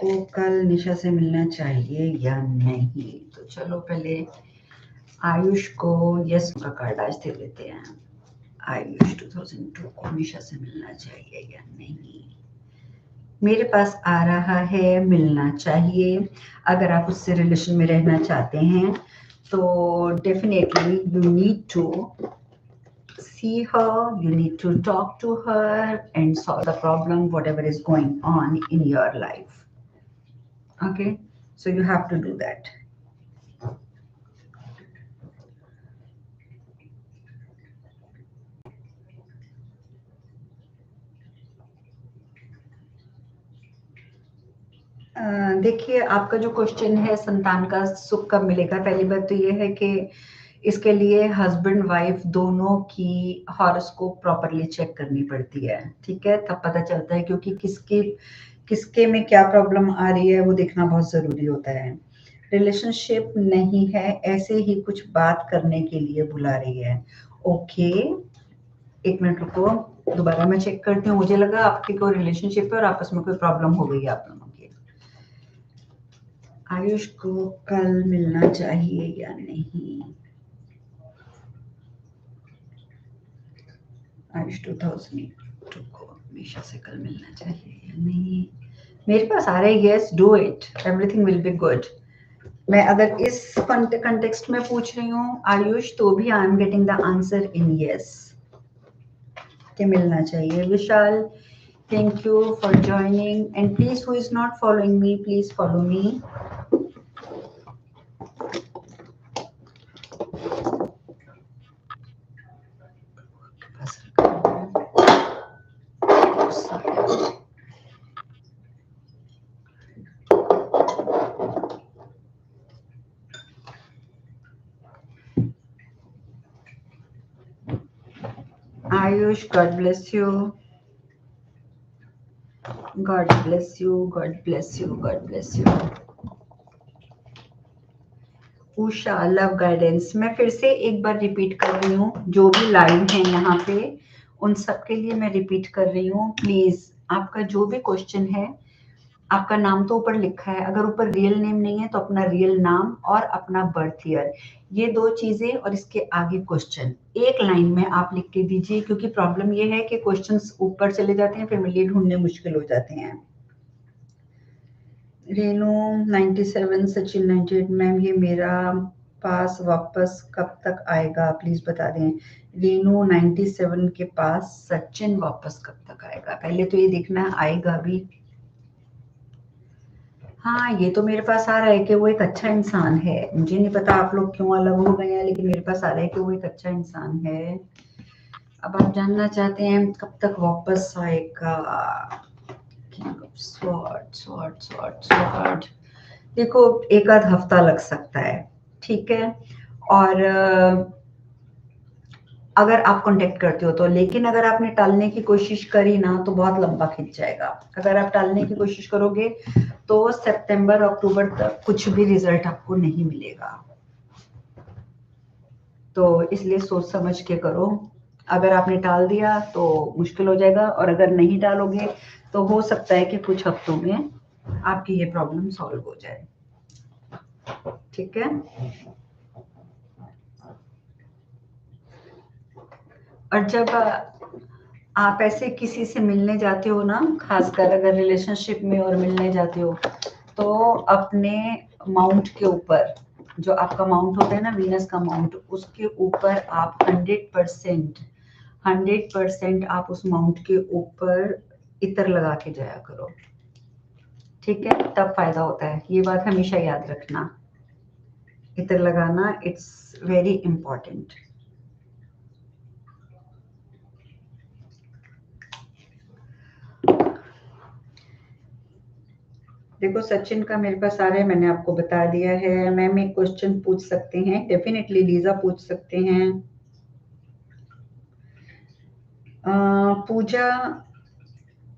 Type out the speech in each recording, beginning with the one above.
को कल निशा से मिलना चाहिए या नहीं? तो चलो पहले आयुष को यस का कार्ड आज दे देते हैं। आयुष 2002 को निशा से मिलना चाहिए या नहीं? मेरे पास आ रहा है मिलना चाहिए। अगर आप उससे रिलेशन में रहना चाहते हैं तो definitely you need to see her, you need to talk to her and solve the problem, whatever is going on in your life. Okay, so you have to do that. देखिए, आपका जो question है संतान का सुख कब मिलेगा, पहली बात तो ये है कि इसके लिए हस्बैंड वाइफ दोनों की हॉरोस्कोप प्रॉपरली चेक करनी पड़ती है। ठीक है, तब पता चलता है, क्योंकि किसके में क्या प्रॉब्लम आ रही है वो देखना बहुत जरूरी होता है। रिलेशनशिप नहीं है, ऐसे ही कुछ बात करने के लिए बुला रही है। ओके, एक मिनट रुको, दोबारा मैं चेक करती हूँ। मुझे लगा आपकी कोई रिलेशनशिप है और आपस में कोई प्रॉब्लम हो गई है आप दोनों की। आयुष को कल मिलना चाहिए या नहीं? आयुष 2002 को हमेशा से कल मिलना चाहिए या नहीं? मेरे पास आ रहा है yes, do it, everything will be good. मैं अगर इस कंटेक्स्ट में पूछ रही हूँ आयुष, तो भी आई am getting the answer in yes कि मिलना चाहिए। विशाल, thank you for joining, and please, who is not following me, please follow me. Ayush, God bless you. God bless you. God bless you. God bless you. Usha, love guidance. मैं फिर से एक बार repeat कर रही हूँ, जो भी लाइव है यहाँ पे उन सब के लिए मैं रिपीट कर रही हूँ। प्लीज आपका जो भी क्वेश्चन है, आपका नाम तो ऊपर लिखा है, अगर ऊपर रियल नेम नहीं है तो अपना रियल नाम और अपना बर्थ ईयर, ये दो चीजें और इसके आगे क्वेश्चन एक लाइन में आप लिख के दीजिए, क्योंकि प्रॉब्लम ये है कि क्वेश्चंस ऊपर चले जाते हैं, फिर मेरे लिए ढूंढने मुश्किल हो जाते हैं। रेनू 97, सचिन 98। मैम ये मेरा पास वापस कब तक आएगा, प्लीज बता दें। रेनू 97 के पास सचिन वापस कब तक आएगा, पहले तो ये देखना आएगा भी। हाँ, ये तो मेरे पास आ रहा है कि वो एक अच्छा इंसान है। मुझे नहीं पता आप लोग क्यों अलग हो गए हैं, लेकिन मेरे पास आ रहा है कि वो एक अच्छा इंसान है। अब आप जानना चाहते हैं कब तक वापस आएगा। स्वॉर्ड स्वॉर्ड स्वॉर्ड स्वॉर्ड, देखो एक आध हफ्ता लग सकता है, ठीक है। और अगर आप कांटेक्ट करते हो तो, लेकिन अगर आपने टालने की कोशिश करी ना तो बहुत लंबा खिंच जाएगा। अगर आप टालने की कोशिश करोगे तो सितंबर अक्टूबर तक कुछ भी रिजल्ट आपको नहीं मिलेगा। तो इसलिए सोच समझ के करो। अगर आपने टाल दिया तो मुश्किल हो जाएगा, और अगर नहीं टालोगे तो हो सकता है कि कुछ हफ्तों में आपकी ये प्रॉब्लम सॉल्व हो जाए। ठीक है, और जब आप ऐसे किसी से मिलने जाते हो ना, खासकर अगर रिलेशनशिप में और मिलने जाते हो, तो अपने माउंट के ऊपर, जो आपका माउंट होता है ना, वीनस का माउंट, उसके ऊपर आप 100% आप उस माउंट के ऊपर इत्र लगा के जाया करो। ठीक है, तब फायदा होता है, ये बात हमेशा याद रखना। इत्र लगाना इट्स वेरी इंपॉर्टेंट। देखो सचिन का मेरे पास आ रहा है, मैंने आपको बता दिया है। मैम एक क्वेश्चन पूछ सकते हैं, डेफिनेटली लीजा पूछ सकते हैं। पूजा,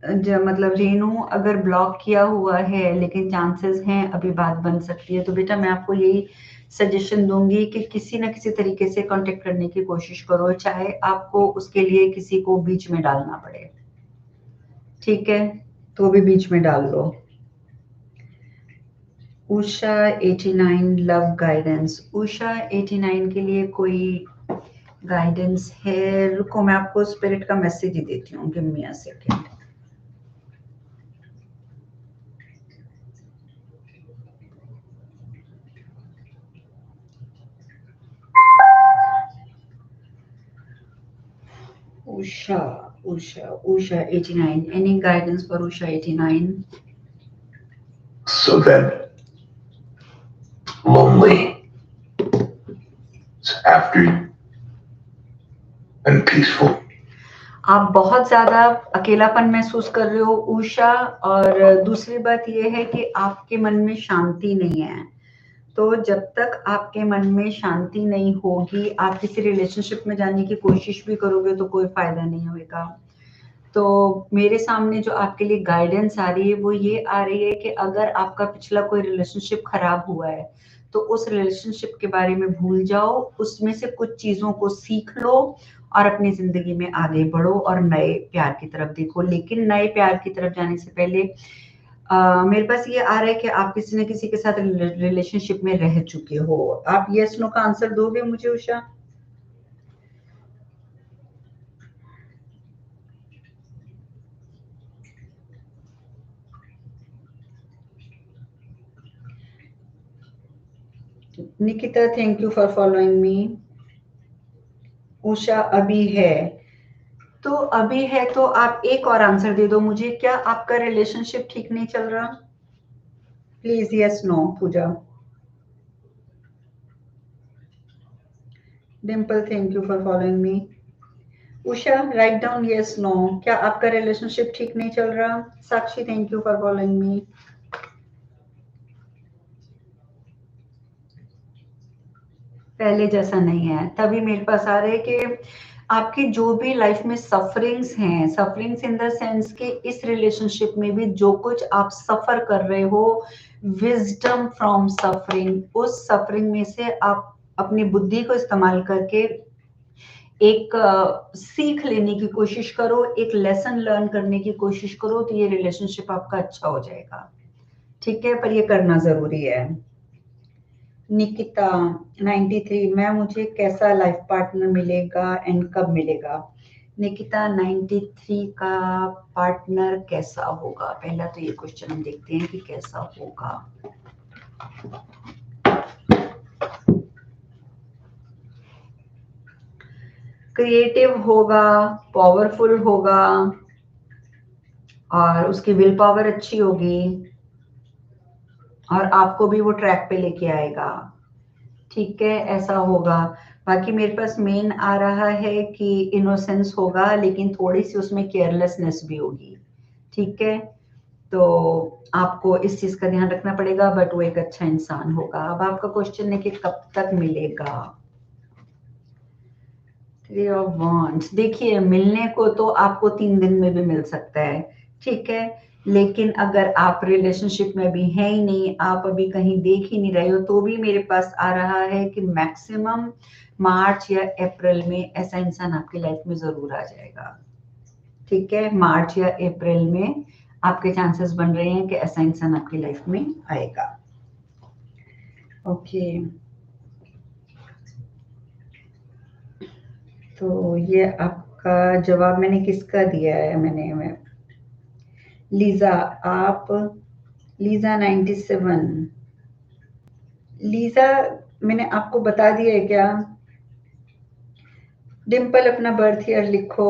मतलब रेनू अगर ब्लॉक किया हुआ है लेकिन चांसेस हैं अभी बात बन सकती है, तो बेटा मैं आपको यही सजेशन दूंगी कि किसी ना किसी तरीके से कांटेक्ट करने की कोशिश करो, चाहे आपको उसके लिए किसी को बीच में डालना पड़े। ठीक है, तो भी बीच में डाल लो। Usha 89 love guidance. उषा 89 के लिए कोई गाइडेंस है? रुको मैं आपको स्पिरिट का मैसेज ही देती हूँ, give me a second. Usha 89. Any guidance for Usha 89? So that lonely after and peaceful. आप बहुत ज्यादा अकेलापन महसूस कर रहे हो उषा, और दूसरी बात यह है कि आपके मन में शांति नहीं है। तो जब तक आपके मन में शांति नहीं होगी, आप किसी रिलेशनशिप में जाने की कोशिश भी करोगे तो कोई फायदा नहीं होगा। तो मेरे सामने जो आपके लिए गाइडेंस आ रही है वो ये आ रही है कि अगर आपका पिछला कोई रिलेशनशिप खराब हुआ है तो उस रिलेशनशिप के बारे में भूल जाओ, उसमें से कुछ चीजों को सीख लो और अपनी जिंदगी में आगे बढ़ो और नए प्यार की तरफ देखो। लेकिन नए प्यार की तरफ जाने से पहले मेरे पास ये आ रहा है कि आप किसी न किसी के साथ रिलेशनशिप में रह चुके हो। आप यस नो का आंसर दोगे मुझे Usha? Nikita thank you for following me. Usha अभी है, तो अभी है तो आप एक और आंसर दे दो मुझे। क्या आपका रिलेशनशिप ठीक नहीं चल रहा? Please yes no Puja. Dimple thank you for following me. Usha write down yes no. क्या आपका रिलेशनशिप ठीक नहीं चल रहा? Sakshi thank you for following me. पहले जैसा नहीं है, तभी मेरे पास आ रहे हैं कि आपकी जो भी लाइफ में सफरिंग्स हैं, सफरिंग्स इन द सेंस कि इस रिलेशनशिप में भी जो कुछ आप सफर कर रहे हो, विजडम फ्रॉम सफरिंग, उस सफरिंग में से आप अपनी बुद्धि को इस्तेमाल करके एक सीख लेने की कोशिश करो, एक लेसन लर्न करने की कोशिश करो, तो ये रिलेशनशिप आपका अच्छा हो जाएगा। ठीक है, पर ये करना जरूरी है। निकिता 93 मैं मुझे कैसा लाइफ पार्टनर मिलेगा एंड कब मिलेगा? निकिता 93 का पार्टनर कैसा होगा? पहला तो ये क्वेश्चन हम देखते हैं कि कैसा होगा। क्रिएटिव होगा, पावरफुल होगा और उसकी विल पावर अच्छी होगी और आपको भी वो ट्रैक पे लेके आएगा। ठीक है, ऐसा होगा। बाकी मेरे पास मेन आ रहा है कि इनोसेंस होगा, लेकिन थोड़ी सी उसमें केयरलेसनेस भी होगी। ठीक है, तो आपको इस चीज का ध्यान रखना पड़ेगा, बट वो एक अच्छा इंसान होगा। अब आपका क्वेश्चन है कि कब तक मिलेगा? 3 ऑफ वांड्स। देखिए, मिलने को तो आपको 3 दिन में भी मिल सकता है, ठीक है, लेकिन अगर आप रिलेशनशिप में भी है ही नहीं, आप अभी कहीं देख ही नहीं रहे हो, तो भी मेरे पास आ रहा है कि मैक्सिमम मार्च या अप्रैल में ऐसा इंसान आपकी लाइफ में जरूर आ जाएगा। ठीक है, मार्च या अप्रैल में आपके चांसेस बन रहे हैं कि ऐसा इंसान आपकी लाइफ में आएगा। ओके, तो ये आपका जवाब मैंने किसका दिया है? मैं लीजा, आप लीजा 97। लीजा मैंने आपको बता दिया है क्या? डिम्पल अपना बर्थ ईयर लिखो।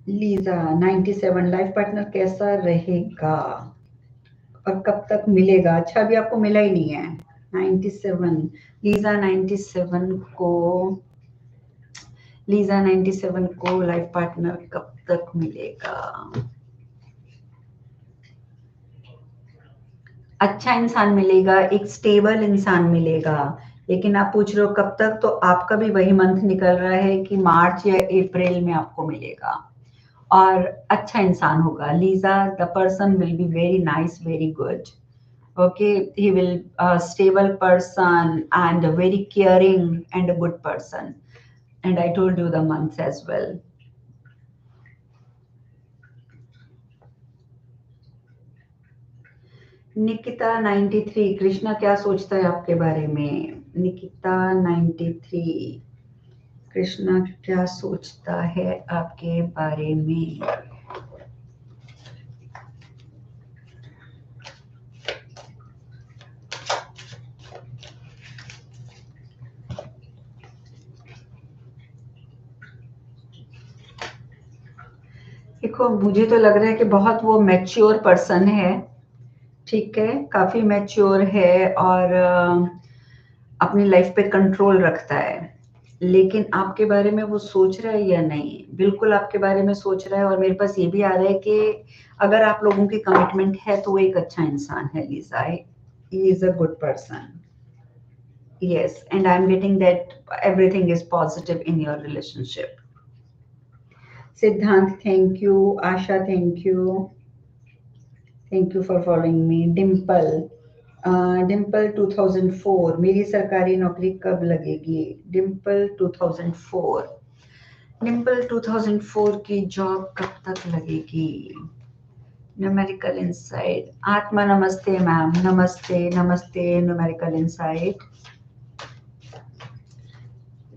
लीजा 97 लाइफ पार्टनर कैसा रहेगा और कब तक मिलेगा? अच्छा, अभी आपको मिला ही नहीं है। 97 लीजा 97 को लीजा 97 को लाइफ पार्टनर कब तक मिलेगा? अच्छा इंसान मिलेगा, एक स्टेबल इंसान मिलेगा, लेकिन आप पूछ रहे हो कब तक, तो आपका भी वही मंथ निकल रहा है कि मार्च या अप्रैल में आपको मिलेगा और अच्छा इंसान होगा। Lisa, the person will be very nice, very good. Okay, he will a stable person and a very caring and a good person. And I told you the months as well. Nikita 93, Krishna क्या सोचता है आपके बारे में? निकिता 93, कृष्णा क्या सोचता है आपके बारे में? देखो, मुझे तो लग रहा है कि बहुत वो मैच्योर पर्सन है, ठीक है, काफी मैच्योर है और अपनी लाइफ पे कंट्रोल रखता है। लेकिन आपके बारे में वो सोच रहा है या नहीं? बिल्कुल आपके बारे में सोच रहा है। और मेरे पास ये भी आ रहा है कि अगर आप लोगों की कमिटमेंट है तो वो एक अच्छा इंसान है, Liza. He is a good person. Yes, and I am getting that everything is positive in your relationship. Siddhant thank you, Asha thank you for following me. Dimple, Dimple 2004, मेरी सरकारी नौकरी कब लगेगी? डिम्पल 2004, डिम्पल 2004 की जॉब कब तक लगेगी? न्यूमेरिकल इनसाइट, आत्मा नमस्ते मैम, नमस्ते नमस्ते न्यूमेरिकल इनसाइट।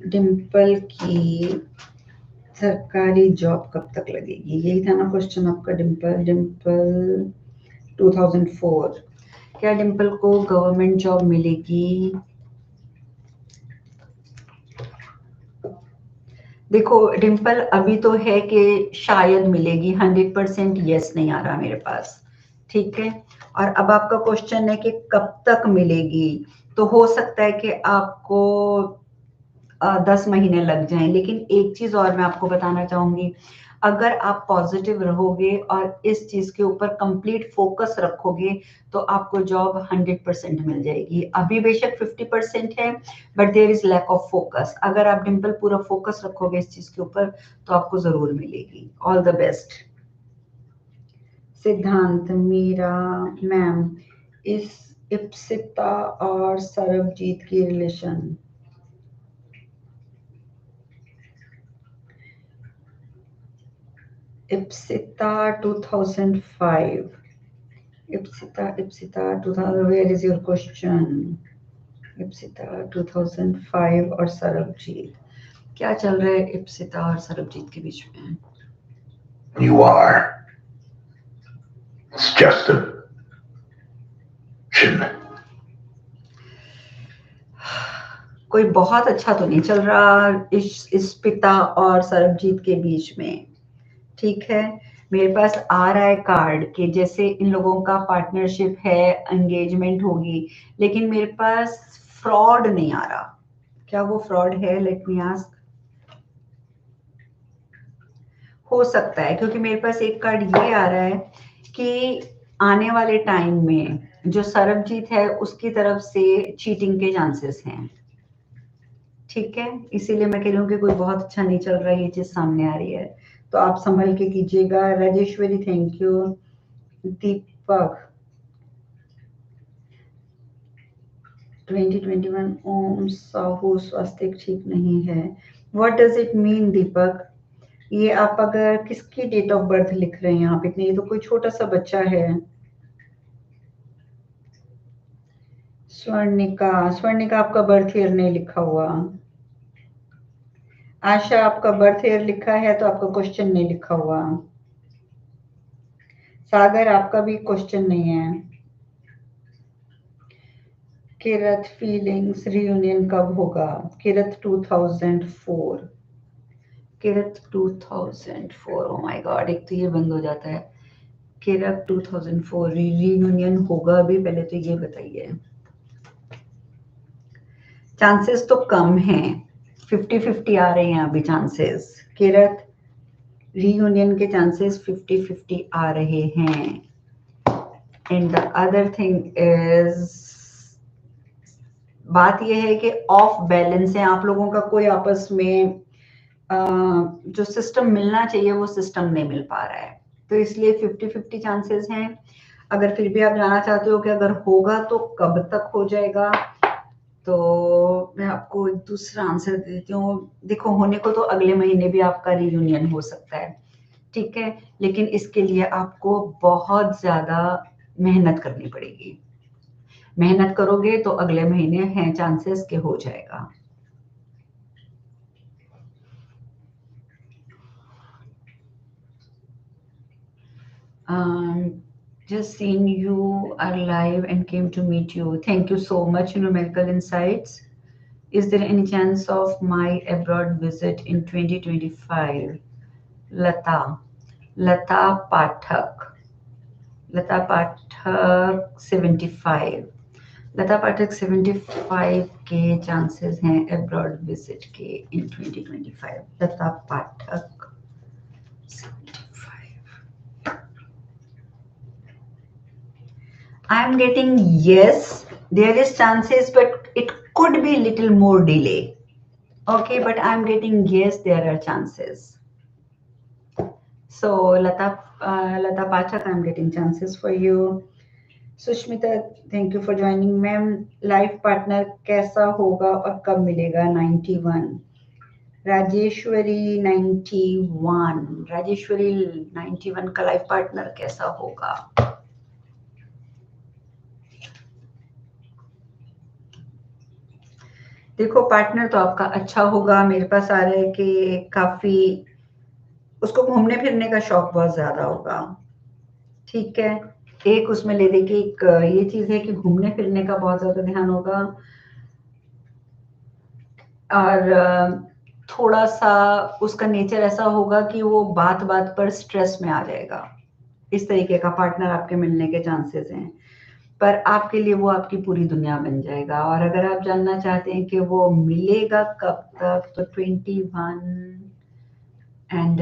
डिम्पल की सरकारी जॉब कब तक लगेगी, यही था ना क्वेश्चन आपका? डिम्पल, डिम्पल 2004, क्या डिम्पल को गवर्नमेंट जॉब मिलेगी? देखो डिम्पल, अभी तो है कि शायद मिलेगी, 100% यस नहीं आ रहा मेरे पास, ठीक है। और अब आपका क्वेश्चन है कि कब तक मिलेगी, तो हो सकता है कि आपको 10 महीने लग जाएं। लेकिन एक चीज और मैं आपको बताना चाहूंगी, अगर आप पॉजिटिव रहोगे और इस चीज के ऊपर कंप्लीट फोकस रखोगे तो आपको जॉब 100% मिल जाएगी। अभी बेशक 50% है, but there is lack of focus. अगर आप डिम्पल पूरा फोकस रखोगे इस चीज के ऊपर तो आपको जरूर मिलेगी। All the best. सिद्धांत, मेरा मैम इस इप्सिता और सरबजीत की relation, Ipsita 2005. Ipsita 2000. Where is your question? Ipsita 2005 और सरबजीत, क्या चल रहा है इप्सिता और सरबजीत के बीच में? You are. It's just a. कोई बहुत अच्छा तो नहीं चल रहा इस पिता और सरबजीत के बीच में, ठीक है। मेरे पास आ रहा है कार्ड कि जैसे इन लोगों का पार्टनरशिप है, एंगेजमेंट होगी, लेकिन मेरे पास फ्रॉड नहीं आ रहा। क्या वो फ्रॉड है? Let me ask. हो सकता है, क्योंकि मेरे पास एक कार्ड ये आ रहा है कि आने वाले टाइम में जो सरबजीत है उसकी तरफ से चीटिंग के चांसेस हैं, ठीक है। इसीलिए मैं कह रही हूँ कि कोई बहुत अच्छा नहीं चल रहा है, ये चीज सामने आ रही है, तो आप संभल के कीजिएगा। Rajeshwari thank you. दीपक 2021, ओम साहू स्वास्थ्य ठीक नहीं है। What does it mean Deepak? ये आप अगर किसकी डेट ऑफ बर्थ लिख रहे हैं आप इतने, ये तो कोई छोटा सा बच्चा है। स्वर्णिका, स्वर्णिका आपका बर्थ ईयर नहीं लिखा हुआ। आशा आपका बर्थ ईयर लिखा है तो आपका क्वेश्चन नहीं लिखा हुआ। सागर आपका भी क्वेश्चन नहीं है। किरत फीलिंग्स रियूनियन कब होगा? किरत 2004, किरत 2004। ओ माय गॉड, एक तो ये बंद हो जाता है। किरत 2004 रियूनियन होगा अभी? पहले तो ये बताइए। चांसेस तो कम हैं, 50-50 आ रहे हैं अभी चांसेस। किरत रियूनियन के चांसेस 50-50 आ रहे हैं। And the other thing is, बात यह है कि ऑफ बैलेंस है आप लोगों का, कोई आपस में जो सिस्टम मिलना चाहिए वो सिस्टम नहीं मिल पा रहा है, तो इसलिए 50-50 चांसेस हैं। अगर फिर भी आप जानना चाहते हो कि अगर होगा तो कब तक हो जाएगा, तो मैं आपको एक दूसरा आंसर देती हूँ। देखो, होने को तो अगले महीने भी आपका रियूनियन हो सकता है, ठीक है, लेकिन इसके लिए आपको बहुत ज्यादा मेहनत करनी पड़ेगी। मेहनत करोगे तो अगले महीने हैं चांसेस के हो जाएगा। Just seen you are live and came to meet you. Thank you so much, Numerical Insights. Is there any chance of my abroad visit in 2025? Lata. Lata Pathak. Lata Pathak 75. लता पाठक 75 के chances हैं abroad visit के इन 2025। लता पाठक 75। I am getting yes, there is chances, but it could be little more delay. Okay, but I am getting yes, there are chances. So Lata Pathak, I am getting chances for you. Sushmita, thank you for joining ma'am. Life partner कैसा होगा और कब मिलेगा? 91। राजेश्वरी 91। राजेश्वरी 91 का life partner कैसा होगा? देखो, partner तो आपका अच्छा होगा। मेरे पास आ रहा है कि काफी उसको घूमने फिरने का शौक बहुत ज्यादा होगा, ठीक है। एक उसमें ले देखिए, एक ये चीज है कि घूमने फिरने का बहुत ज्यादा ध्यान होगा, और थोड़ा सा उसका नेचर ऐसा होगा कि वो बात बात पर स्ट्रेस में आ जाएगा। इस तरीके का पार्टनर आपके मिलने के चांसेस हैं, पर आपके लिए वो आपकी पूरी दुनिया बन जाएगा। और अगर आप जानना चाहते हैं कि वो मिलेगा कब तक, तो 21 एंड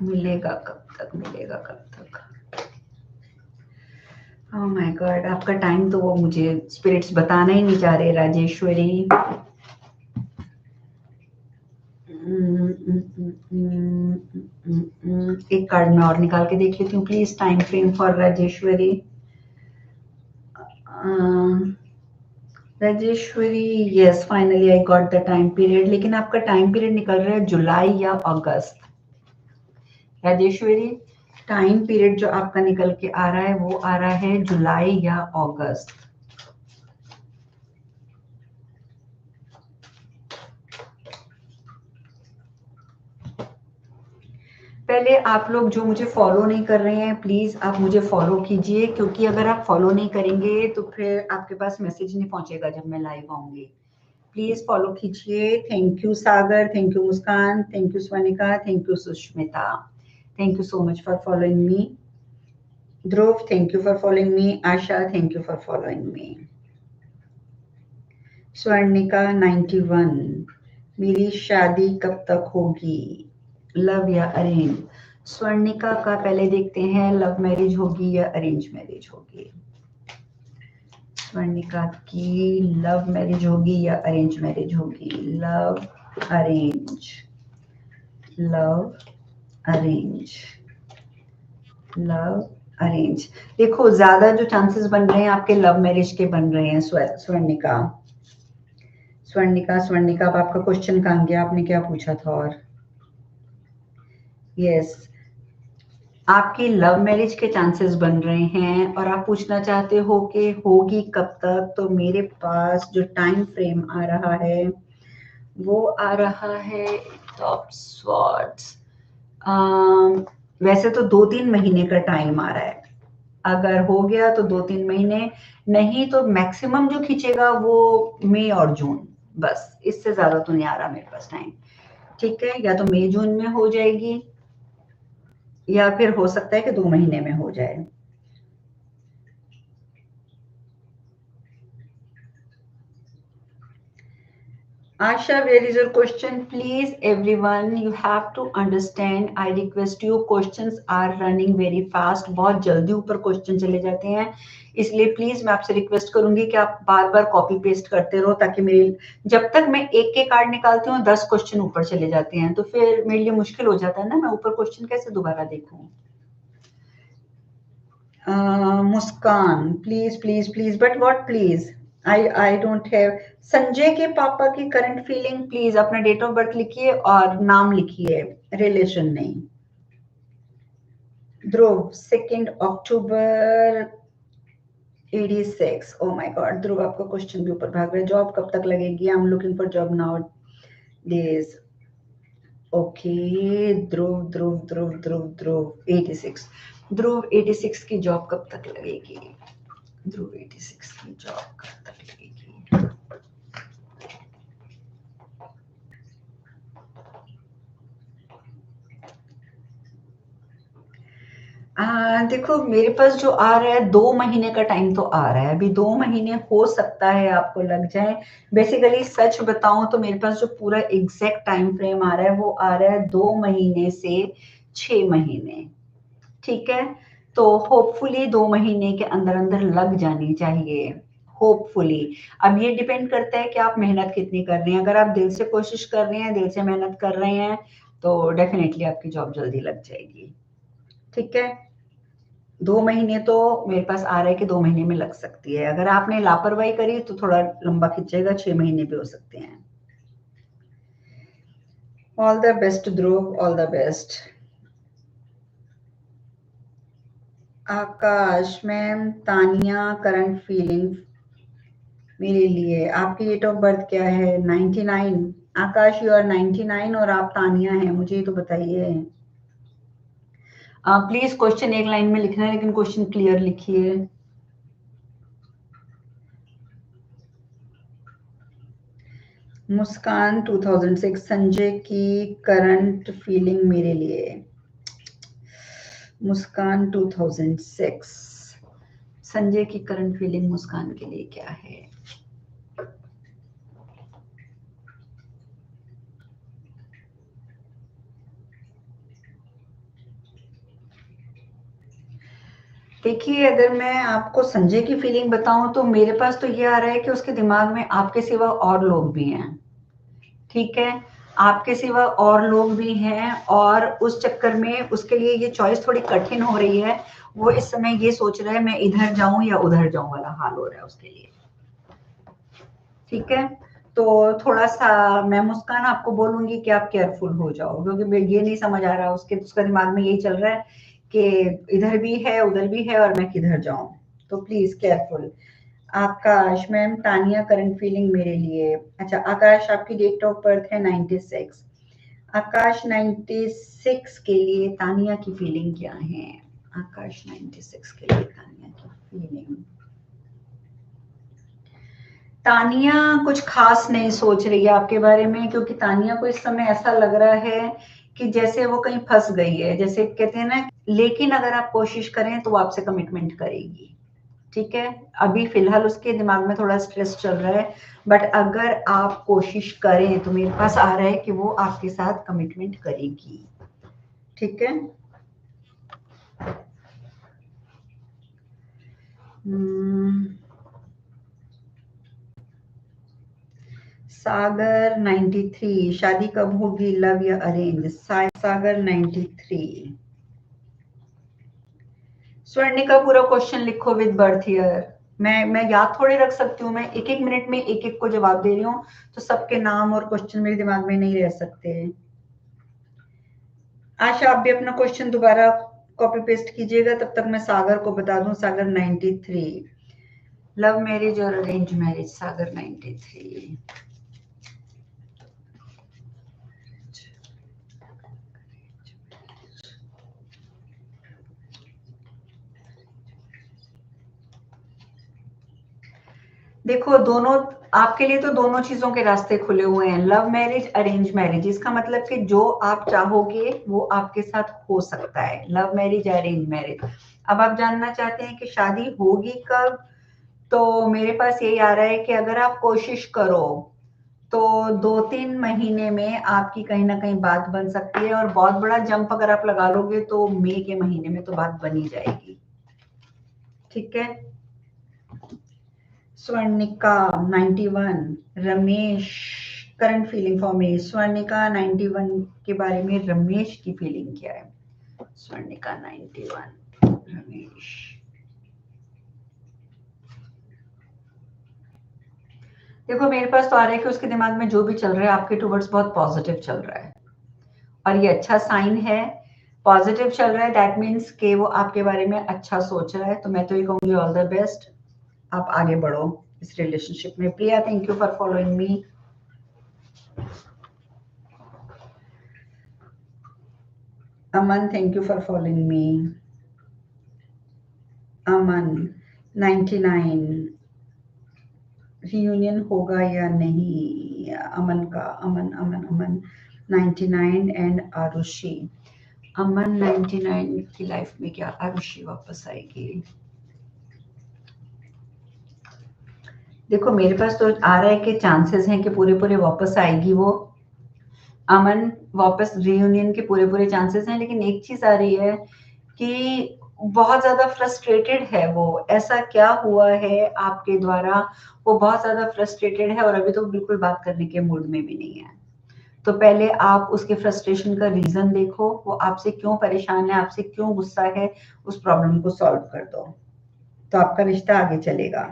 मिलेगा कब तक, मिलेगा कब तक? ओह माय गॉड, आपका टाइम तो वो मुझे स्पिरिट्स बताना ही नहीं चाह रहे। राजेश्वरी, एक कार्ड में और निकाल के देख लेती हूँ please. Time frame for Rajeshwari. Rajeshwari, yes, finally I got the time period, लेकिन आपका टाइम पीरियड निकल रहा है जुलाई या अगस्त। राजेश्वरी, टाइम पीरियड जो आपका निकल के आ रहा है वो आ रहा है जुलाई या अगस्त। पहले आप लोग जो मुझे फॉलो नहीं कर रहे हैं, प्लीज आप मुझे फॉलो कीजिए, क्योंकि अगर आप फॉलो नहीं करेंगे तो फिर आपके पास मैसेज नहीं पहुंचेगा जब मैं लाइव आऊंगी। प्लीज फॉलो कीजिए। Thank you Sagar, thank you Muskan, thank you Swanika, thank you Sushmita, thank you so much for following me. Dhruv, thank you for following me. Asha, thank you for following me. Swarnika 91, मेरी शादी कब तक होगी? लव या अरेंज? स्वर्णिका का पहले देखते हैं, लव मैरिज होगी या अरेंज मैरिज होगी। स्वर्णिका की लव मैरिज होगी या अरेंज मैरिज होगी? Love arrange, love arrange, love arrange. देखो, ज्यादा जो चांसेस बन रहे हैं आपके लव मैरिज के बन रहे हैं। स्वर्णिका, स्वर्णिका, स्वर्णिका, अब आपका क्वेश्चन कहाँ गया? आपने क्या पूछा था? और यस, आपकी लव मैरिज के चांसेस बन रहे हैं और आप पूछना चाहते हो कि होगी कब तक। तो मेरे पास जो टाइम फ्रेम आ रहा है वो आ रहा है टॉप स्वॉर्ड्स। वैसे तो 2-3 महीने का टाइम आ रहा है। अगर हो गया तो 2-3 महीने, नहीं तो मैक्सिमम जो खींचेगा वो मई और जून, बस इससे ज्यादा तो नहीं आ रहा मेरे पास टाइम, ठीक है। या तो मई जून में हो जाएगी या फिर हो सकता है कि 2 महीने में हो जाए। Asha, where is your question? Please, everyone, you have to understand. I request you. Questions are running very fast. बहुत जल्दी ऊपर क्वेश्चन चले जाते हैं, इसलिए प्लीज मैं आपसे रिक्वेस्ट करूंगी कि आप बार बार कॉपी पेस्ट करते रहो, ताकि मेरी जब तक मैं एक के कार्ड निकालती हूँ 10 क्वेश्चन ऊपर चले जाते हैं, तो फिर मेरे लिए मुश्किल हो जाता है ना, मैं ऊपर क्वेश्चन कैसे दोबारा देखूं। Muskan please please please, but what please, I don't have. Sanjay के पापा की करंट फीलिंग, प्लीज अपना डेट ऑफ बर्थ लिखिए और नाम लिखिए, रिलेशन नहीं। ध्रुव 2 अक्टूबर 86। ओ माय गॉड ध्रुव, आपका क्वेश्चन भी ऊपर भाग रहा है। जॉब कब तक लगेगी? I am looking for job now days. Okay, Dhruv Dhruv Dhruv Dhruv Dhruv 86। Dhruv 86 की जॉब कब तक लगेगी? ध्रुव 86 की जॉब कब तक लगेगी? देखो मेरे पास जो आ रहा है 2 महीने का टाइम तो आ रहा है, अभी 2 महीने हो सकता है आपको लग जाए। बेसिकली सच बताऊं तो मेरे पास जो पूरा एग्जैक्ट टाइम फ्रेम आ रहा है वो आ रहा है 2 महीने से 6 महीने। ठीक है, तो होपफुली 2 महीने के अंदर अंदर लग जानी चाहिए, होपफुली। अब ये डिपेंड करता है कि आप मेहनत कितनी कर रहे हैं। अगर आप दिल से कोशिश कर रहे हैं, दिल से मेहनत कर रहे हैं, तो डेफिनेटली आपकी जॉब जल्दी लग जाएगी। ठीक है, 2 महीने तो मेरे पास आ रहा है कि 2 महीने में लग सकती है। अगर आपने लापरवाही करी तो थोड़ा लंबा खिंचेगा, 6 महीने भी हो सकते हैं। All the best Dhruv, all the best. Akash ma'am, Tania current feeling मेरे लिए। आपकी डेट ऑफ बर्थ क्या है? 99। आकाश यू आर 99 और आप तानिया हैं, मुझे ये तो बताइए। प्लीज क्वेश्चन एक लाइन में लिखना है, लेकिन क्वेश्चन क्लियर लिखिए। मुस्कान 2006, संजय की करंट फीलिंग मेरे लिए। मुस्कान 2006, संजय की करंट फीलिंग मुस्कान के लिए क्या है? देखिए, अगर मैं आपको संजय की फीलिंग बताऊं तो मेरे पास तो ये आ रहा है कि उसके दिमाग में आपके सिवा और लोग भी हैं। ठीक है, आपके सिवा और लोग भी हैं और उस चक्कर में उसके लिए ये चॉइस थोड़ी कठिन हो रही है। वो इस समय ये सोच रहा है मैं इधर जाऊं या उधर जाऊं वाला हाल हो रहा है उसके लिए। ठीक है, तो थोड़ा सा मैं मुस्कान आपको बोलूंगी कि आप केयरफुल हो जाओ, क्योंकि ये नहीं समझ आ रहा उसका दिमाग में यही चल रहा है कि इधर भी है उधर भी है और मैं किधर जाऊं। तो please careful. Akash ma'am, Tania current feeling मेरे लिए। अच्छा आकाश, आपकी डेट ऑफ बर्थ है 96। आकाश 96 के लिए तानिया की फीलिंग क्या है? आकाश 96 के लिए तानिया की फीलिंग। तानिया कुछ खास नहीं सोच रही है आपके बारे में, क्योंकि तानिया को इस समय ऐसा लग रहा है कि जैसे वो कहीं फंस गई है, जैसे कहते हैं ना। लेकिन अगर आप कोशिश करें तो वो आपसे कमिटमेंट करेगी। ठीक है, अभी फिलहाल उसके दिमाग में थोड़ा स्ट्रेस चल रहा है, बट अगर आप कोशिश करें तो मेरे पास आ रहा है कि वो आपके साथ कमिटमेंट करेगी। ठीक है, सागर 93, शादी कब होगी, लव या अरेंज? सागर 93। स्वर्णिका पूरा क्वेश्चन लिखो विद बर्थ ईयर। मैं याद थोड़ी रख सकती हूँ, मैं एक एक मिनट में एक एक को जवाब दे रही हूँ, तो सबके नाम और क्वेश्चन मेरे दिमाग में नहीं रह सकते। आशा, आप भी अपना क्वेश्चन दोबारा कॉपी पेस्ट कीजिएगा, तब तक मैं सागर को बता दूं। सागर 93, लव मैरिज और अरेंज मैरिज? सागर 93। देखो, दोनों आपके लिए तो दोनों चीजों के रास्ते खुले हुए हैं, लव मैरिज अरेंज मैरिज। इसका मतलब कि जो आप चाहोगे वो आपके साथ हो सकता है, लव मैरिज अरेंज मैरिज। अब आप जानना चाहते हैं कि शादी होगी कब, तो मेरे पास यही आ रहा है कि अगर आप कोशिश करो तो 2-3 महीने में आपकी कहीं ना कहीं बात बन सकती है, और बहुत बड़ा जंप अगर आप लगा लोगे तो मई के महीने में तो बात बनी जाएगी। ठीक है, Swarnika 91, Ramesh current feeling for me. Swarnika 91 के बारे में रमेश की फीलिंग क्या है? स्वर्णिका 91, रमेश। देखो मेरे पास तो आ रहा है कि उसके दिमाग में जो भी चल रहा है आपके टूवर्ड्स बहुत पॉजिटिव चल रहा है और ये अच्छा साइन है। पॉजिटिव चल रहा है दैट मीन्स कि वो आपके बारे में अच्छा सोच रहा है। तो मैं तो ये कहूँगी ऑल द बेस्ट, आप आगे बढ़ो इस रिलेशनशिप में। Priya thank you for following me. Aman thank you for following me. Aman 99 reunion होगा या नहीं अमन का? अमन अमन अमन 99 एंड आरुषि। अमन 99 की लाइफ में क्या आरुषि वापस आएगी? देखो मेरे पास तो आ रहा है कि चांसेस हैं कि पूरे पूरे वापस आएगी वो। अमन वापस रियूनियन के पूरे पूरे चांसेस हैं, लेकिन एक चीज आ रही है कि बहुत ज्यादा फ्रस्ट्रेटेड है वो। ऐसा क्या हुआ है आपके द्वारा, वो बहुत ज्यादा फ्रस्ट्रेटेड है और अभी तो बिल्कुल बात करने के मूड में भी नहीं है। तो पहले आप उसके फ्रस्ट्रेशन का रीजन देखो, वो आपसे क्यों परेशान है, आपसे क्यों गुस्सा है, उस प्रॉब्लम को सॉल्व कर दो तो आपका रिश्ता आगे चलेगा।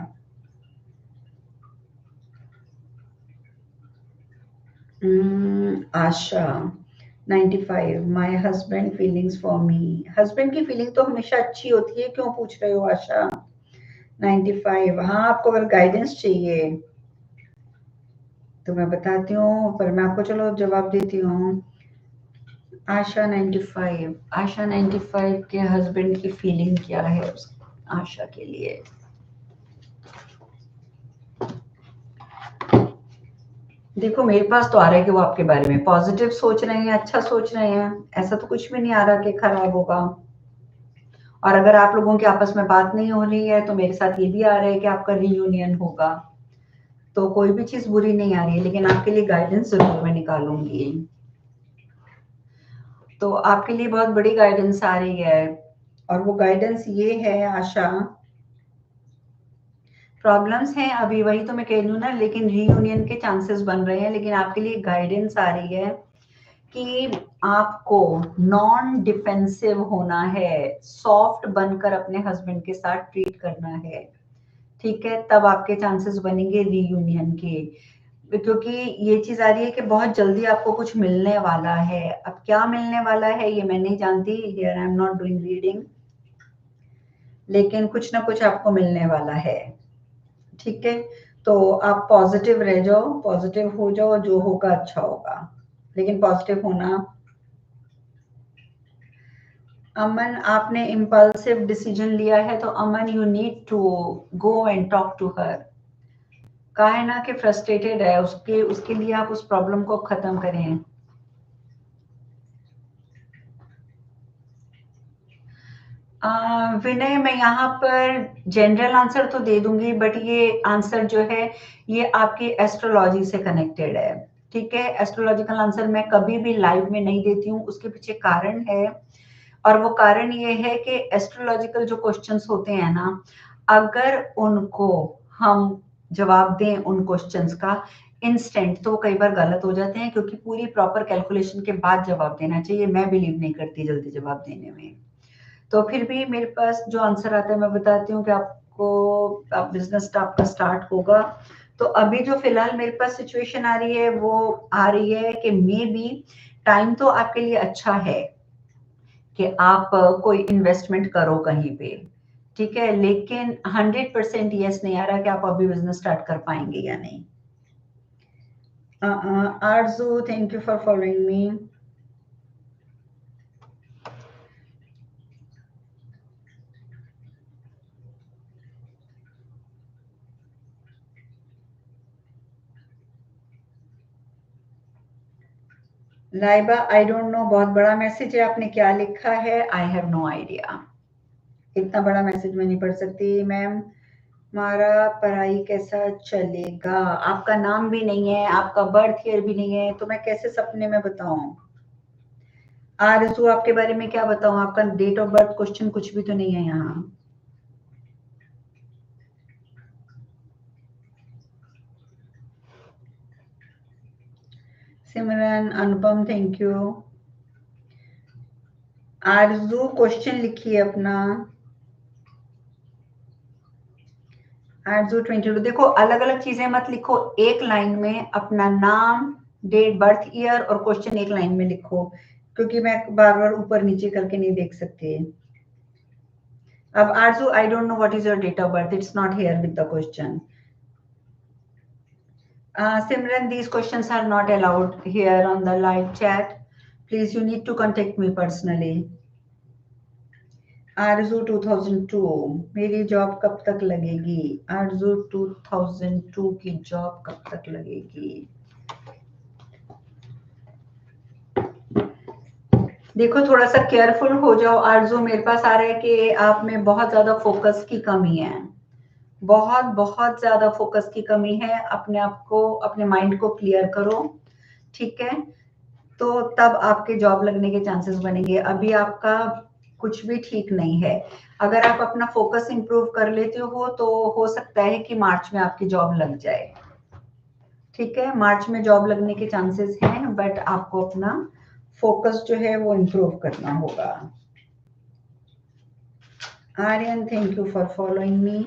आशा 95 my husband feelings for me. Husband की फीलिंग तो हमेशा अच्छी होती है, क्यों पूछ रहे हो आशा? 95 हाँ, आपको अगर गाइडेंस चाहिए तो मैं बताती हूँ, पर मैं आपको चलो जवाब देती हूँ। आशा 95, आशा 95 के हस्बैंड की फीलिंग क्या है उस आशा के लिए? देखो मेरे पास तो आ रहा है कि वो आपके बारे में पॉजिटिव सोच रहे हैं, अच्छा सोच रहे हैं। ऐसा तो कुछ भी नहीं आ रहा कि खराब होगा। और अगर आप लोगों की आपस में बात नहीं हो रही है तो मेरे साथ ये भी आ रहा है कि आपका रीयूनियन होगा। तो कोई भी चीज बुरी नहीं आ रही है, लेकिन आपके लिए गाइडेंस जरूर मैं निकालूंगी। तो आपके लिए बहुत बड़ी गाइडेंस आ रही है और वो गाइडेंस ये है आशा, प्रॉब्लम्स हैं अभी, वही तो मैं कह रही हूँ ना, लेकिन रीयूनियन के चांसेस बन रहे हैं। लेकिन आपके लिए गाइडेंस आ रही है कि आपको नॉन डिफेंसिव होना है, सॉफ्ट बनकर अपने हस्बैंड के साथ ट्रीट करना है। ठीक है, तब आपके चांसेस बनेंगे रीयूनियन के। क्योंकि ये चीज आ रही है कि बहुत जल्दी आपको कुछ मिलने वाला है। अब क्या मिलने वाला है ये मैं नहीं जानती, here I am not doing reading, लेकिन कुछ ना कुछ आपको मिलने वाला है। ठीक है, तो आप पॉजिटिव रह जाओ, पॉजिटिव हो जाओ, जो होगा अच्छा होगा, लेकिन पॉजिटिव होना। अमन आपने इम्पल्सिव डिसीजन लिया है, तो Aman you need to go and talk to her. कहा है ना कि फ्रस्ट्रेटेड है, उसके उसके लिए आप उस प्रॉब्लम को खत्म करें। विनय मैं यहाँ पर जनरल आंसर तो दे दूंगी, बट ये आंसर जो है ये आपकी एस्ट्रोलॉजी से कनेक्टेड है। ठीक है, एस्ट्रोलॉजिकल आंसर मैं कभी भी लाइव में नहीं देती हूँ, उसके पीछे कारण है। और वो कारण ये है कि एस्ट्रोलॉजिकल जो क्वेश्चंस होते हैं ना, अगर उनको हम जवाब दें उन क्वेश्चंस का इंस्टेंट, तो वो कई बार गलत हो जाते हैं, क्योंकि पूरी प्रॉपर कैलकुलेशन के बाद जवाब देना चाहिए। मैं बिलीव नहीं करती जल्दी जवाब देने में। तो फिर भी मेरे पास जो आंसर आता है मैं बताती हूँ कि आपको आप बिजनेस आपका स्टार्ट होगा। तो अभी जो फिलहाल मेरे पास सिचुएशन आ रही है वो आ रही है कि मे बी टाइम तो आपके लिए अच्छा है कि आप कोई इन्वेस्टमेंट करो कहीं पे। ठीक है, लेकिन 100% यस नहीं आ रहा कि आप अभी बिजनेस स्टार्ट कर पाएंगे या नहीं। आरजू thank you for following me. Laiba I don't no, बहुत बड़ा मैसेज है, आपने क्या लिखा है? आई हैव नो आइडिया, इतना बड़ा मैसेज मैं नहीं पढ़ सकती मैम। हमारा पढ़ाई कैसा चलेगा? आपका नाम भी नहीं है, आपका बर्थ ईयर भी नहीं है, तो मैं कैसे सपने में बताऊं? आरजू आपके बारे में क्या बताऊं? आपका डेट ऑफ बर्थ क्वेश्चन कुछ भी तो नहीं है यहाँ। सिमरन अनुपम थैंक यू। आरजू क्वेश्चन लिखिए अपना। आरजू 22। देखो अलग अलग चीजें मत लिखो, एक लाइन में अपना नाम, डेट, बर्थ ईयर और क्वेश्चन एक लाइन में लिखो, क्योंकि मैं बार बार ऊपर नीचे करके नहीं देख सकती। अब Aarzoo, I don't know what is your date of birth, it's not here with the question. Simran, these questions are not allowed here on the live chat. Please, you need to contact me personally. आरजू 2002, मेरी job कब तक लगेगी? आरजू 2002 की job कब तक लगेगी? देखो थोड़ा सा केयरफुल हो जाओ आरजू, मेरे पास आ रहा है कि आप में बहुत ज्यादा फोकस की कमी है, बहुत बहुत ज्यादा फोकस की कमी है। अपने आप को, अपने माइंड को क्लियर करो, ठीक है? तो तब आपके जॉब लगने के चांसेस बनेंगे। अभी आपका कुछ भी ठीक नहीं है। अगर आप अपना फोकस इंप्रूव कर लेते हो तो हो सकता है कि मार्च में आपकी जॉब लग जाए, ठीक है? मार्च में जॉब लगने के चांसेस हैं, बट आपको अपना फोकस जो है वो इंप्रूव करना होगा। Aryan, thank you for following me.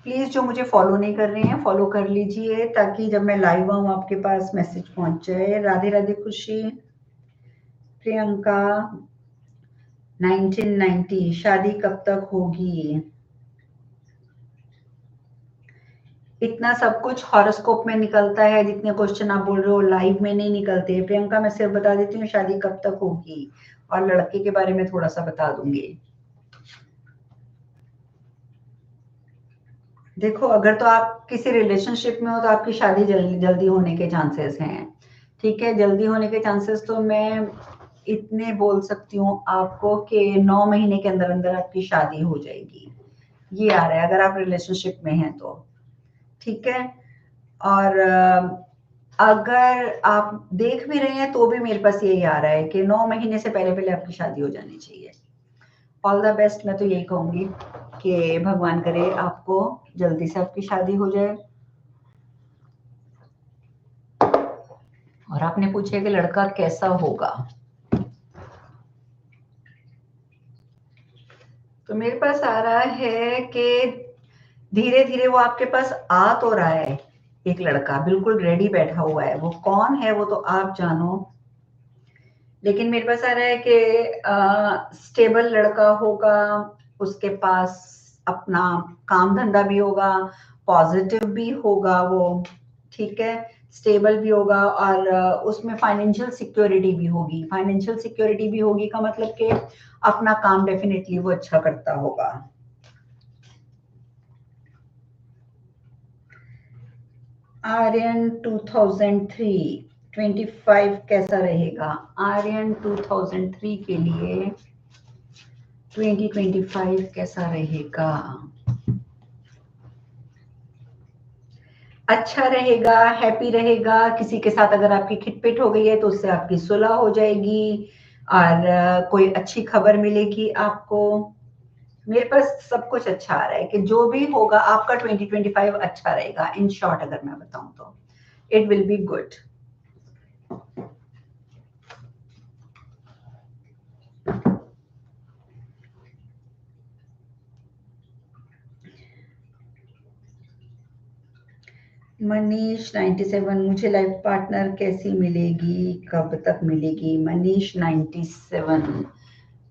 Please जो मुझे फॉलो नहीं कर रहे हैं फॉलो कर लीजिए, ताकि जब मैं लाइव आऊं आपके पास मैसेज पहुंच जाए। राधे राधे खुशी। प्रियंका 1990, शादी कब तक होगी? इतना सब कुछ हॉरोस्कोप में निकलता है, जितने क्वेश्चन आप बोल रहे हो लाइव में नहीं निकलते। प्रियंका, मैं सिर्फ बता देती हूँ शादी कब तक होगी, और लड़के के बारे में थोड़ा सा बता दूंगी। देखो अगर तो आप किसी रिलेशनशिप में हो तो आपकी शादी जल्दी जल्दी होने के चांसेस हैं, ठीक है? जल्दी होने के चांसेस तो मैं इतने बोल सकती हूँ आपको कि 9 महीने के अंदर अंदर आपकी शादी हो जाएगी, ये आ रहा है अगर आप रिलेशनशिप में हैं तो, ठीक है? और अगर आप देख भी रहे हैं तो भी मेरे पास यही आ रहा है कि 9 महीने से पहले पहले आपकी शादी हो जानी चाहिए। ऑल द बेस्ट, मैं तो यही कहूंगी कि भगवान करे आपको जल्दी से आपकी शादी हो जाए। और आपने पूछा कि लड़का कैसा होगा, तो मेरे पास आ रहा है कि धीरे धीरे वो आपके पास आ तो रहा है, एक लड़का बिल्कुल रेडी बैठा हुआ है। वो कौन है वो तो आप जानो, लेकिन मेरे पास आ रहा है कि स्टेबल लड़का होगा, उसके पास अपना काम धंधा भी होगा, पॉजिटिव भी होगा वो, ठीक है? स्टेबल भी होगा, और उसमें फाइनेंशियल सिक्योरिटी भी होगी। फाइनेंशियल सिक्योरिटी भी होगी का मतलब कि अपना काम डेफिनेटली वो अच्छा करता होगा। आर्यन 2003, 25 कैसा रहेगा? आर्यन 2003 के लिए 2025 कैसा रहेगा? अच्छा रहेगा, हैप्पी रहेगा। किसी के साथ अगर आपकी खिटपिट हो गई है तो उससे आपकी सुलह हो जाएगी, और कोई अच्छी खबर मिलेगी आपको। मेरे पास सब कुछ अच्छा आ रहा है कि जो भी होगा आपका 2025 अच्छा रहेगा। इन शॉर्ट अगर मैं बताऊं तो it will be good. Manish 97, मुझे लाइफ पार्टनर कैसी मिलेगी, कब तक मिलेगी? मनीष 97,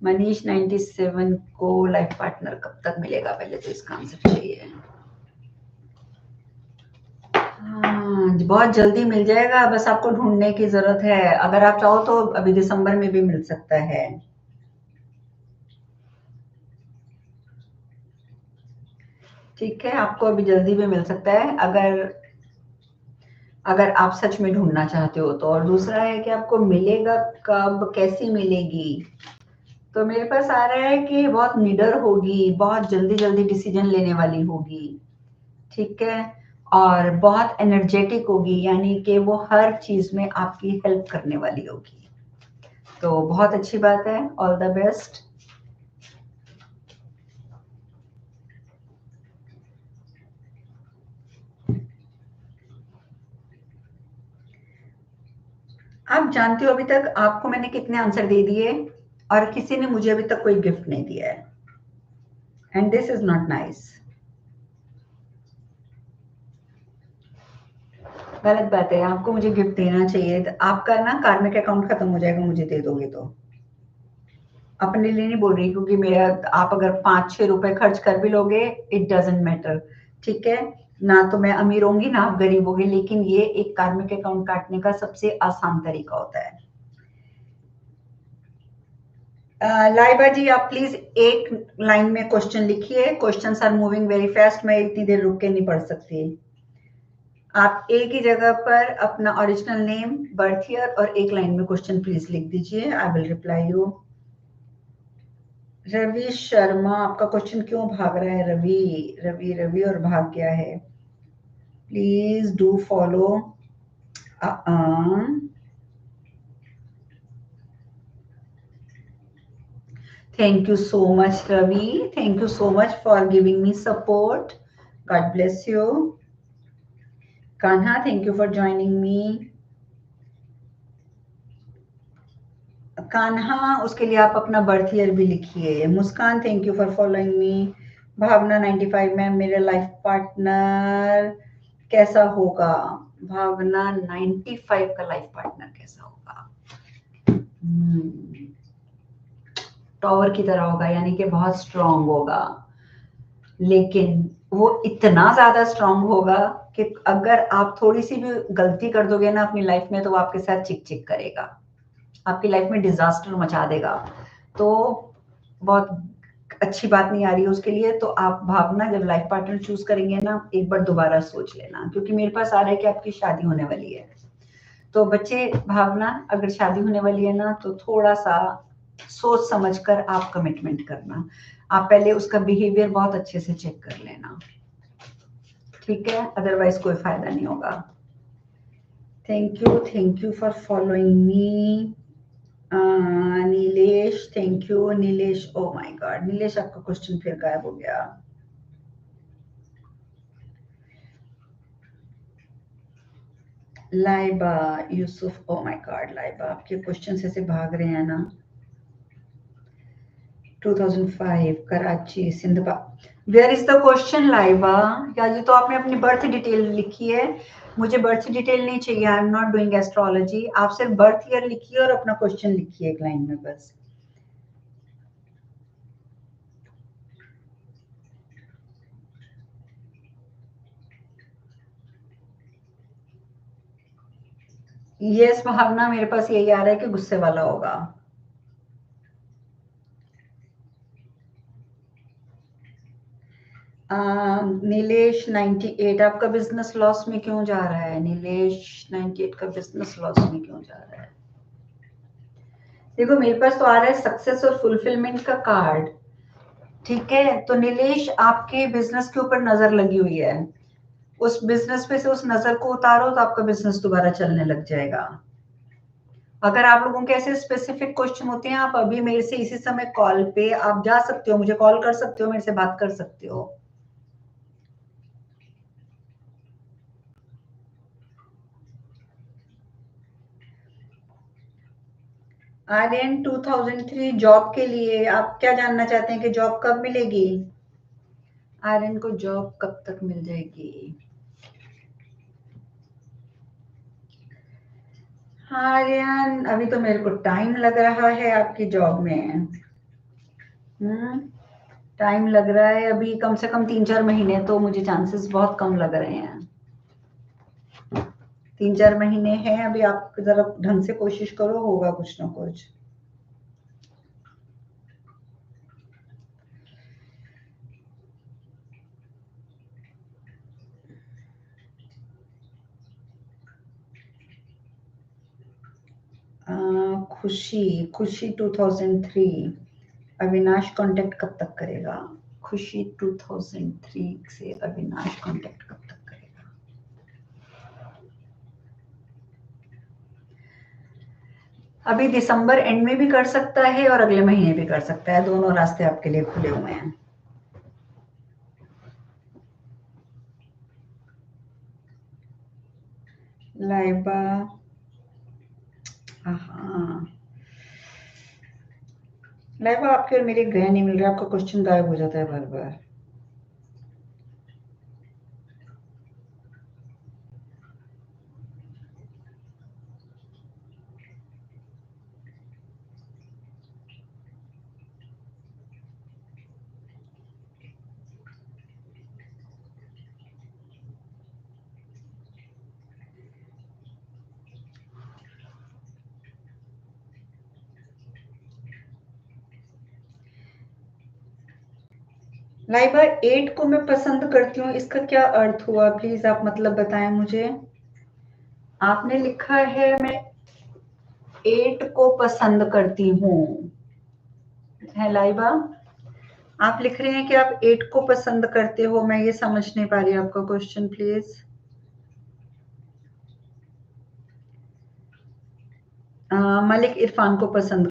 मनीष 97 को लाइफ पार्टनर कब तक मिलेगा, पहले तो इसका आंसर चाहिए। हाँ, बहुत जल्दी मिल जाएगा, बस आपको ढूंढने की जरूरत है। अगर आप चाहो तो अभी दिसंबर में भी मिल सकता है, ठीक है? आपको अभी जल्दी भी मिल सकता है अगर अगर आप सच में ढूंढना चाहते हो तो। और दूसरा है कि आपको मिलेगा कब, कैसी मिलेगी? तो मेरे पास आ रहा है कि बहुत निडर होगी, बहुत जल्दी जल्दी डिसीजन लेने वाली होगी, ठीक है? और बहुत एनर्जेटिक होगी, यानी कि वो हर चीज में आपकी हेल्प करने वाली होगी। तो बहुत अच्छी बात है, ऑल द बेस्ट। आप जानते हो अभी तक आपको मैंने कितने आंसर दे दिए और किसी ने मुझे अभी तक कोई गिफ्ट नहीं दिया है, and this is not nice. गलत बात है, आपको मुझे गिफ्ट देना चाहिए। तो आपका ना कार्मिक अकाउंट खत्म हो जाएगा मुझे दे दोगे तो। अपने लिए नहीं बोल रही, क्योंकि मेरा, आप अगर 5-6 रुपए खर्च कर भी लोगे, इट डजेंट मैटर, ठीक है। ना तो मैं अमीर होंगी ना आप गरीब होगे, लेकिन ये एक कार्मिक अकाउंट काटने का सबसे आसान तरीका होता है। लाइबा जी, आप प्लीज एक लाइन में क्वेश्चन लिखिए। Questions are moving very fast, मैं इतनी देर रुक के नहीं पढ़ सकती। आप एक ही जगह पर अपना ओरिजिनल नेम, बर्थ ईयर और एक लाइन में क्वेश्चन प्लीज लिख दीजिए। I will reply you. Ravi Sharma, आपका क्वेश्चन क्यों भाग रहा है? रवि रवि रवि और भाग गया है। Please do follow. Thank you so much Ravi, thank you so much for giving me support. God bless you. Kanha, thank you for joining me. Kanha, उसके लिए आप अपना बर्थ ईयर भी लिखिए। Muskan, thank you for following me. Bhavna 95, ma'am मेरा life partner कैसा होगा? भावना 95 का लाइफ पार्टनर कैसा होगा? टॉवर की तरह होगा, यानी कि बहुत स्ट्रांग होगा, लेकिन वो इतना ज्यादा स्ट्रांग होगा कि अगर आप थोड़ी सी भी गलती कर दोगे ना अपनी लाइफ में, तो वो आपके साथ चिक चिक करेगा, आपकी लाइफ में डिजास्टर मचा देगा। तो बहुत अच्छी बात नहीं आ रही है उसके लिए। तो आप भावना, जब लाइफ पार्टनर चूज करेंगे ना, एक बार दोबारा सोच लेना, क्योंकि मेरे पास आ रहा है कि आपकी शादी होने वाली है। तो बच्चे, भावना, अगर शादी होने वाली है ना, तो थोड़ा सा सोच समझ कर आप कमिटमेंट करना। आप पहले उसका बिहेवियर बहुत अच्छे से चेक कर लेना, ठीक है? अदरवाइज कोई फायदा नहीं होगा। Thank you for following me. Nilesh, thank you Nilesh. Oh my God, Nilesh आपका क्वेश्चन फिर गायब हो गया। Laiba Yusuf, oh my God Laiba, आपके क्वेश्चन ऐसे भाग रहे हैं ना। 2005 कराची सिंधबा, where is the question Laiba? या ये तो आपने अपनी बर्थ डिटेल लिखी है, मुझे बर्थ डिटेल नहीं चाहिए। I am not doing astrology. आप सिर्फ बर्थ ईयर लिखिए और अपना क्वेश्चन लिखिए एक लाइन में बस। यस भावना, मेरे पास यही आ रहा है कि गुस्से वाला होगा। नीलेश 98, आपका बिजनेस लॉस में क्यों जा रहा है? नीलेश 98 का बिजनेस लॉस में क्यों जा रहा है? देखो मेरे पास तो आ रहा है सक्सेस और फुलफिलमेंट का कार्ड, ठीक है। तो नीलेश, आपके बिजनेस के ऊपर नजर लगी हुई है, उस बिजनेस पे से उस नजर को उतारो तो आपका बिजनेस दोबारा चलने लग जाएगा। अगर आप लोगों के ऐसे स्पेसिफिक क्वेश्चन होते हैं, आप अभी मेरे से इसी समय कॉल पे आप जा सकते हो, मुझे कॉल कर सकते हो, मेरे से बात कर सकते हो। आर्यन 2003, जॉब के लिए आप क्या जानना चाहते हैं कि जॉब कब मिलेगी? आर्यन को जॉब कब तक मिल जाएगी? हाँ आर्यन, अभी तो मेरे को टाइम लग रहा है आपकी जॉब में। टाइम लग रहा है अभी, कम से कम 3-4 महीने तो मुझे चांसेस बहुत कम लग रहे हैं। 3-4 महीने हैं अभी, आप जरा ढंग से कोशिश करो, होगा कुछ ना कुछ। खुशी, खुशी 2003, अविनाश कांटेक्ट कब तक करेगा? खुशी 2003 से अविनाश कांटेक्ट कब तक करेगा? अभी दिसंबर एंड में भी कर सकता है और अगले महीने भी कर सकता है, दोनों रास्ते आपके लिए खुले हुए हैं। लाइबा, हाँ लाइबा, आपके और मेरे ग्रह नहीं मिल रहे, आपका क्वेश्चन गायब हो जाता है बार बार। लाइबा 8 को मैं पसंद करती हूँ, इसका क्या अर्थ हुआ? प्लीज आप मतलब बताएं मुझे। आपने लिखा है मैं 8 को पसंद करती हूँ, है लाइबा? आप लिख रहे हैं कि आप 8 को पसंद करते हो, मैं ये समझ नहीं पा रही आपका क्वेश्चन प्लीज। मलिक इरफान को पसंद